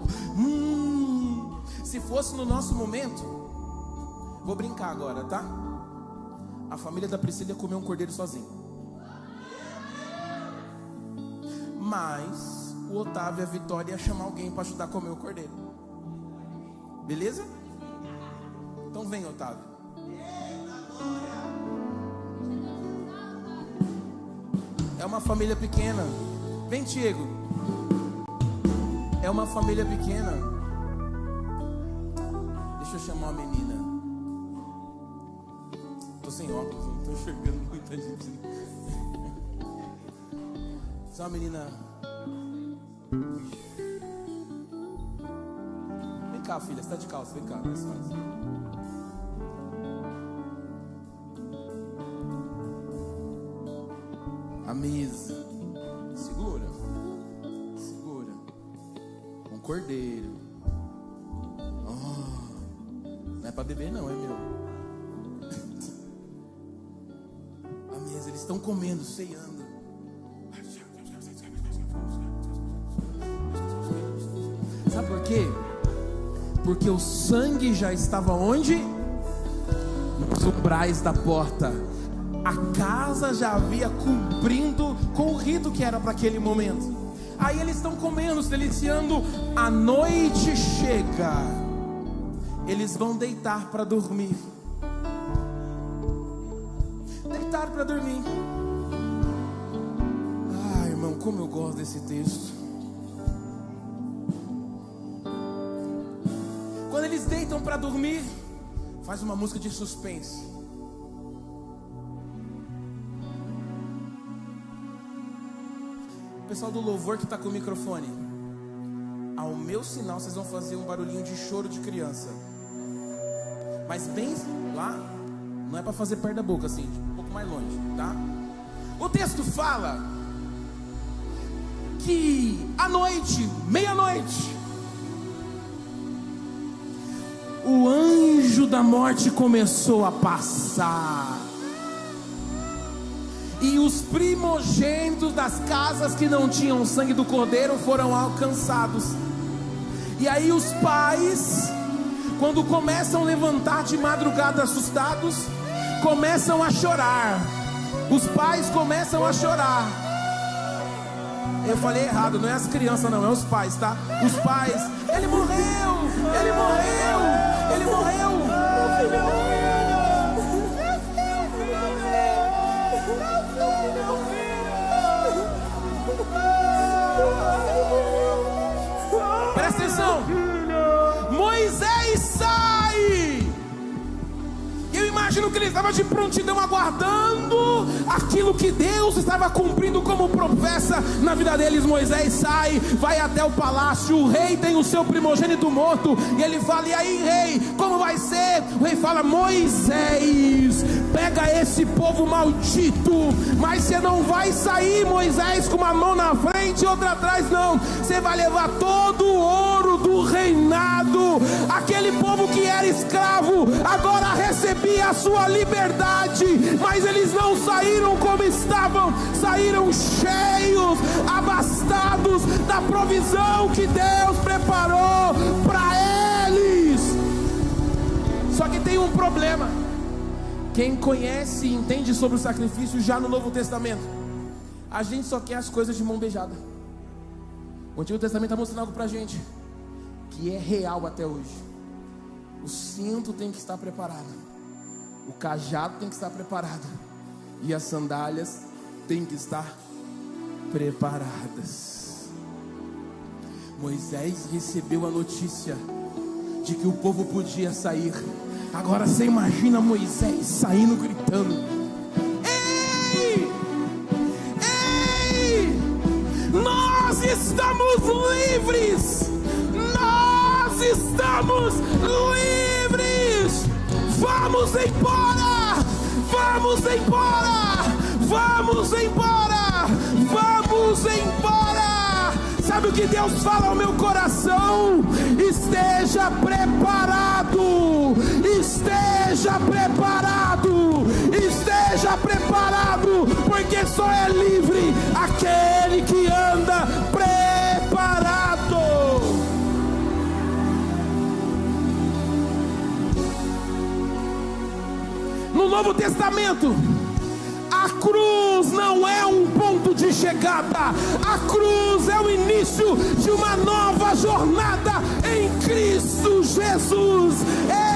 Se fosse no nosso momento, vou brincar agora, tá? A família da Priscila ia comer um cordeiro sozinho. Mas o Otávio e a Vitória ia chamar alguém para ajudar a comer o cordeiro. Beleza? Então vem, Otávio. É uma família pequena. Vem, Diego. É uma família pequena. Deixa eu chamar a menina. Tô sem óculos, não tô enxergando muita gente. Essa é uma menina. Vem cá, filha, você tá de calça, vem cá, mais fácil. A mesa. Segura. Um cordeiro. Não é pra beber não, é meu. A mesa, eles estão comendo, ceando. Sabe por quê? Porque o sangue já estava onde? Nos umbrais da porta. A casa já havia cumprindo com o rito que era para aquele momento. Aí eles estão comendo, se deliciando. A noite chega. Eles vão deitar para dormir. para dormir. Ai, irmão, como eu gosto desse texto. Quando eles deitam para dormir, faz uma música de suspense. O pessoal do louvor que está com o microfone, ao meu sinal vocês vão fazer um barulhinho de choro de criança. Mas bem lá, não é para fazer perto da boca assim, um pouco mais longe, tá? O texto fala que à noite, meia-noite, o anjo da morte começou a passar. E os primogênitos das casas que não tinham sangue do cordeiro foram alcançados. E aí os pais, quando começam a levantar de madrugada assustados, começam a chorar. Os pais começam a chorar. Eu falei errado, não é as crianças não, é os pais, tá? Os pais, ele morreu, ele morreu, ele morreu. Presta atenção. Moisés sai. Eu imagino que ele estava de prontidão aguardando aquilo que Deus estava cumprindo como professa na vida deles. Moisés sai, vai até o palácio. O rei tem o seu primogênito morto. E ele fala: e aí, rei, como vai ser? O rei fala: Moisés, pega esse povo maldito. Mas você não vai sair, Moisés, com uma mão na frente e outra atrás, não. Você vai levar todo o ouro do reinado. Aquele povo que era escravo agora recebia a sua liberdade, mas eles não saíram como estavam, saíram cheios, abastados da provisão que Deus preparou para eles. Só que tem um problema. Quem conhece e entende sobre o sacrifício já no Novo Testamento, a gente só quer as coisas de mão beijada. O Antigo Testamento está mostrando algo para a gente que é real até hoje. O cinto tem que estar preparado, o cajado tem que estar preparado, e as sandálias têm que estar preparadas. Moisés recebeu a notícia de que o povo podia sair. Agora você imagina Moisés saindo gritando: ei, ei, nós estamos livres, nós estamos livres, vamos embora, vamos embora, vamos embora, vamos embora. Sabe o que Deus fala ao meu coração? Esteja preparado, esteja preparado, esteja preparado, porque só é livre aquele que anda preparado. No Novo Testamento, a cruz não é um ponto de chegada. A cruz é o início de uma nova jornada em Cristo Jesus.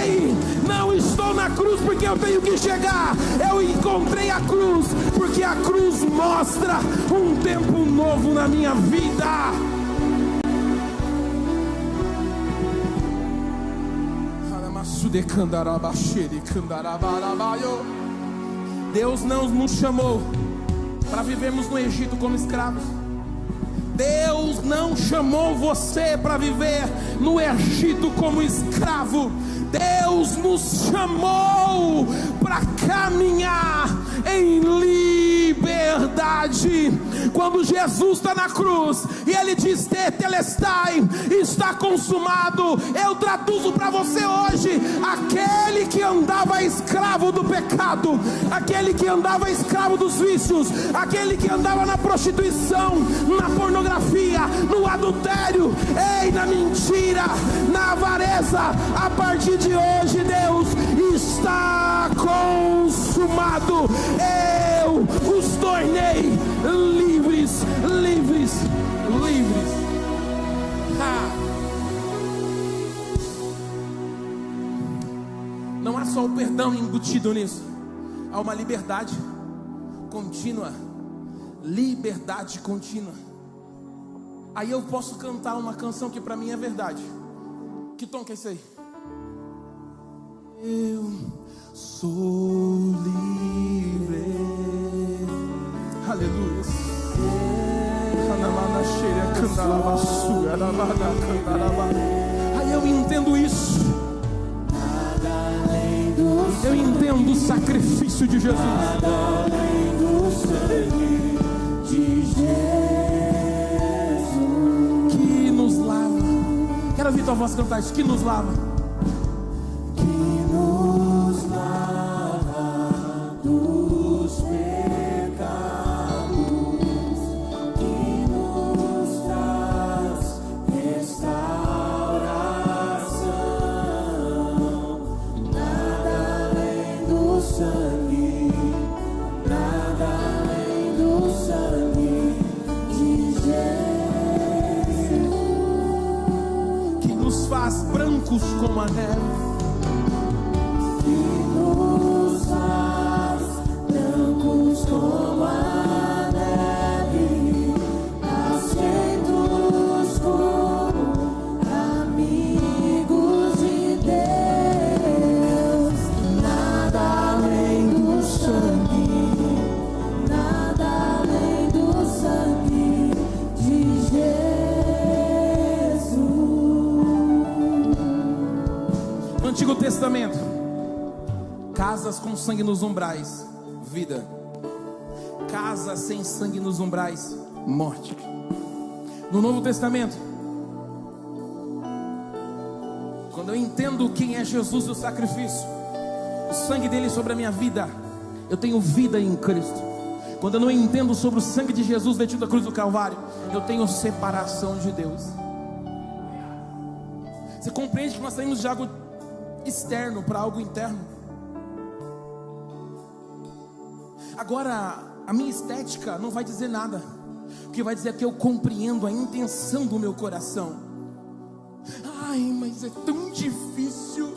Ei, não estou na cruz porque eu tenho que chegar. Eu encontrei a cruz porque a cruz mostra um tempo novo na minha vida. Deus não nos chamou para vivermos no Egito como escravos. Deus não chamou você para viver no Egito como escravo. Deus nos chamou para caminhar em liberdade. Quando Jesus está na cruz e ele diz tetelestai, está consumado, eu traduzo para você hoje: aquele que andava escravo do pecado, aquele que andava escravo dos vícios, aquele que andava na prostituição, na pornografia, no adultério, ei, na mentira, na avareza, a partir de hoje Deus está consumado. Eu os tornei livres, livres, livres. Não há só o perdão embutido nisso, há uma liberdade. contínua, liberdade contínua. Aí eu posso cantar uma canção que para mim é verdade. Que tom que é esse aí? Eu sou livre. Aleluia. Aí eu entendo isso. Eu entendo o sacrifício de Jesus. Além do sangue de Jesus, Que nos lava. Quero ouvir tua voz cantar isso. Que nos lava. que nos lava dos pecados, que nos traz restauração. Nada além do sangue, nada além do sangue de Jesus, Que nos faz brancos como a neve. que nos faz brancos como a neve, aceitos como amigos de Deus. Nada além do sangue, nada além do sangue de Jesus. No Antigo Testamento, casas com sangue nos umbrais, vida. Casas sem sangue nos umbrais, morte. No Novo Testamento, quando eu entendo quem é Jesus e o sacrifício, o sangue dele sobre a minha vida, eu tenho vida em Cristo. Quando eu não entendo sobre o sangue de Jesus vertido na cruz do Calvário, eu tenho separação de Deus. Você compreende que nós saímos de algo externo para algo interno? Agora, a minha estética não vai dizer nada. O que vai dizer é que eu compreendo a intenção do meu coração. Ai, mas é tão difícil,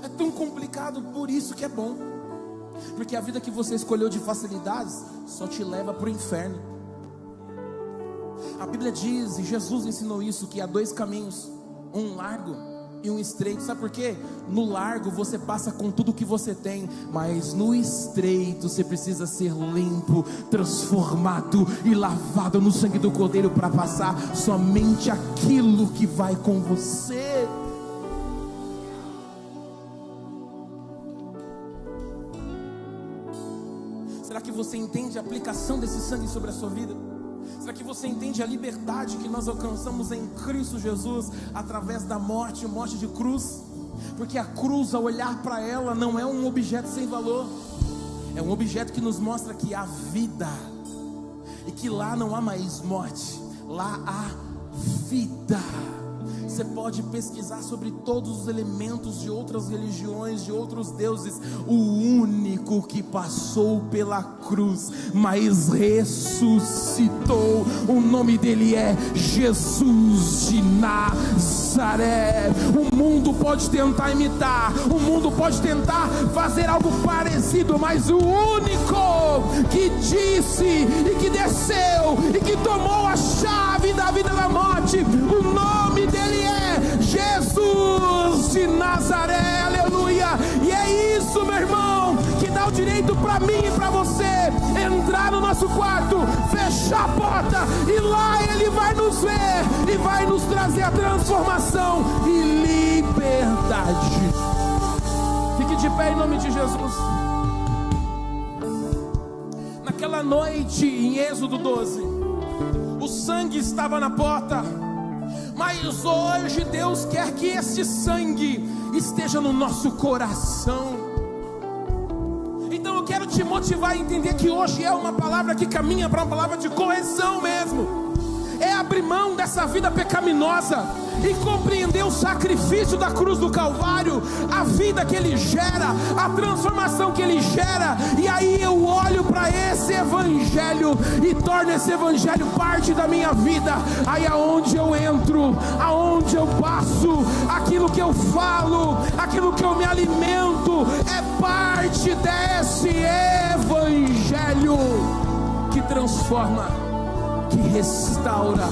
é tão complicado. Por isso que é bom, porque a vida que você escolheu de facilidades só te leva para o inferno. A Bíblia diz, e Jesus ensinou isso, que há dois caminhos, um largo e um estreito. Sabe por quê? No largo você passa com tudo que você tem, mas no estreito você precisa ser limpo, transformado e lavado no sangue do Cordeiro para passar somente aquilo que vai com você. Será que você entende a aplicação desse sangue sobre a sua vida? Será que você entende a liberdade que nós alcançamos em Cristo Jesus através da morte de cruz? Porque a cruz, ao olhar para ela, não é um objeto sem valor, é um objeto que nos mostra que há vida, e que lá não há mais morte, lá há vida. Você pode pesquisar sobre todos os elementos de outras religiões, de outros deuses. O único que passou pela cruz, mas ressuscitou, o nome dele é Jesus de Nazaré. O mundo pode tentar imitar, o mundo pode tentar fazer algo parecido, mas o único que disse e que desceu e que tomou a chave da vida e da morte, o nome dele é Jesus de Nazaré, aleluia. E é isso, meu irmão, que dá o direito para mim e para você entrar no nosso quarto, fechar a porta, e lá ele vai nos ver e vai nos trazer a transformação e liberdade. Fique de pé em nome de Jesus. Naquela noite em Êxodo 12, o sangue estava na porta, mas hoje Deus quer que esse sangue esteja no nosso coração. Então eu quero te motivar a entender que hoje é uma palavra que caminha para uma palavra de correção mesmo. É abrir mão dessa vida pecaminosa e compreender o sacrifício da cruz do Calvário, a vida que Ele gera, a transformação que Ele gera, e aí eu olho para esse Evangelho e torno esse Evangelho parte da minha vida. Aí aonde eu entro, aonde eu passo, aquilo que eu falo, aquilo que eu me alimento, é parte desse Evangelho que transforma, que restaura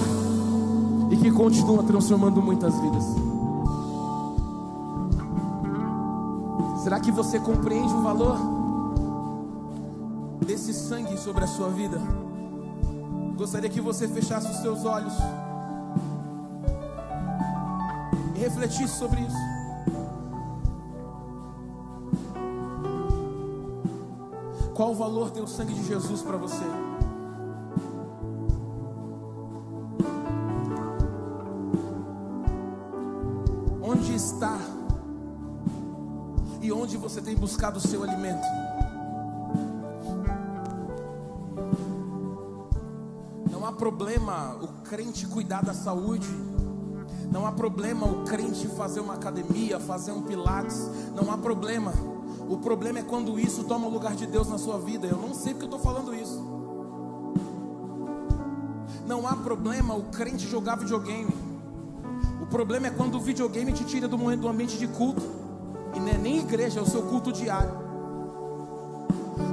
e que continua transformando muitas vidas. Será que você compreende o valor desse sangue sobre a sua vida? Gostaria que você fechasse os seus olhos e refletisse sobre isso. Qual o valor tem o sangue de Jesus para você? Onde está e onde você tem buscado o seu alimento? Não há problema o crente cuidar da saúde, não há problema o crente fazer uma academia, fazer um pilates, não há problema. O problema é quando isso toma o lugar de Deus na sua vida. Eu não sei porque eu estou falando isso. Não há problema o crente jogar videogame. O problema é quando o videogame te tira do ambiente de culto. E não é nem igreja, é o seu culto diário.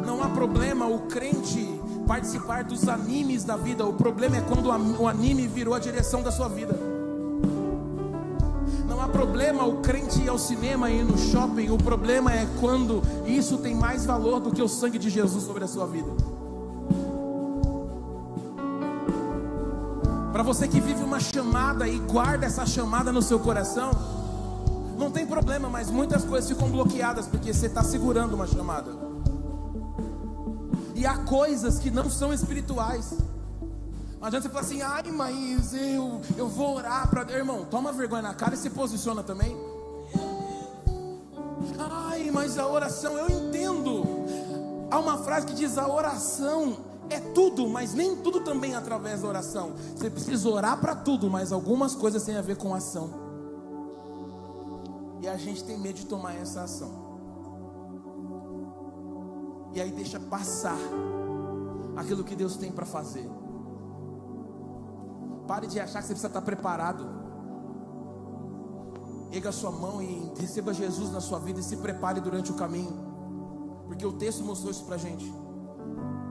Não há problema o crente participar dos animes da vida. O problema é quando o anime virou a direção da sua vida. Não há problema o crente ir ao cinema e ir no shopping. O problema é quando isso tem mais valor do que o sangue de Jesus sobre a sua vida. Para você que vive uma chamada e guarda essa chamada no seu coração, não tem problema, mas muitas coisas ficam bloqueadas porque você está segurando uma chamada. E há coisas que não são espirituais. Não adianta você falar assim: ai, mas eu vou orar para Deus. Irmão, toma vergonha na cara e se posiciona também. Ai, mas a oração, eu entendo. Há uma frase que diz: a oração é tudo, mas nem tudo também é através da oração. Você precisa orar para tudo, mas algumas coisas têm a ver com ação. E a gente tem medo de tomar essa ação. E aí deixa passar aquilo que Deus tem para fazer. Pare de achar que você precisa estar preparado. Erga a sua mão e receba Jesus na sua vida e se prepare durante o caminho. Porque o texto mostrou isso pra gente.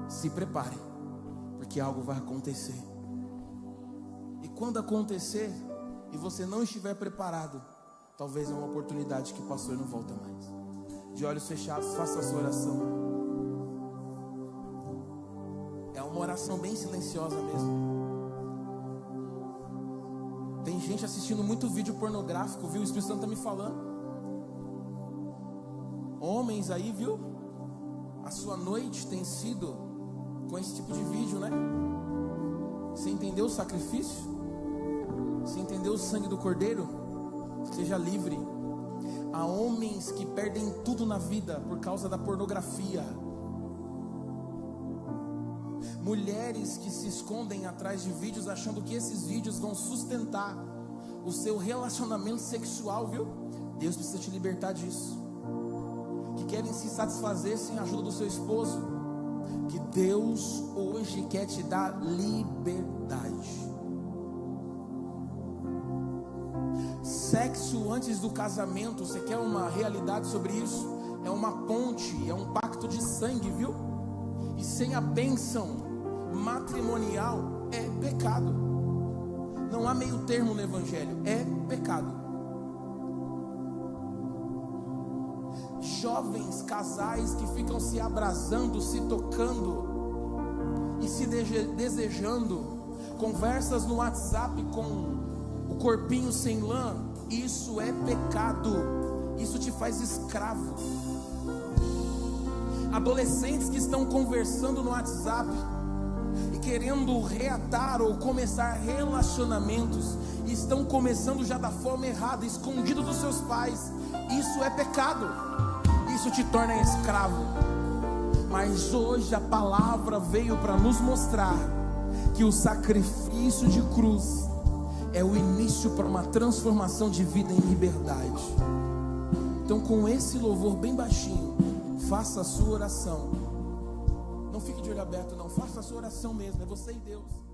Se prepare, porque algo vai acontecer. E quando acontecer e você não estiver preparado, talvez é uma oportunidade que passou e não volta mais. De olhos fechados, faça a sua oração. É uma oração bem silenciosa mesmo. Tem gente assistindo muito vídeo pornográfico, viu? O Espírito Santo está me falando. Homens aí, viu? A sua noite tem sido com esse tipo de vídeo, né? Você entendeu o sacrifício? Você entendeu o sangue do Cordeiro? Seja livre. Há homens que perdem tudo na vida por causa da pornografia. Mulheres que se escondem atrás de vídeos achando que esses vídeos vão sustentar o seu relacionamento sexual, viu? Deus precisa te libertar disso. Que querem se satisfazer sem a ajuda do seu esposo. Que Deus hoje quer te dar liberdade. Sexo antes do casamento, você quer uma realidade sobre isso? É uma ponte, é um pacto de sangue, viu? E sem a bênção matrimonial é pecado. Não há meio termo no Evangelho, é pecado. Jovens casais que ficam se abrasando, se tocando e se desejando, conversas no WhatsApp com o corpinho sem lã, isso é pecado. Isso te faz escravo. Adolescentes que estão conversando no WhatsApp e querendo reatar ou começar relacionamentos, e estão começando já da forma errada, escondido dos seus pais. Isso é pecado. Isso te torna escravo. Mas hoje a palavra veio para nos mostrar que o sacrifício de cruz é o início para uma transformação de vida em liberdade. Então, com esse louvor bem baixinho, faça a sua oração. Não fique de olho aberto, não. Faça a sua oração mesmo. É você e Deus.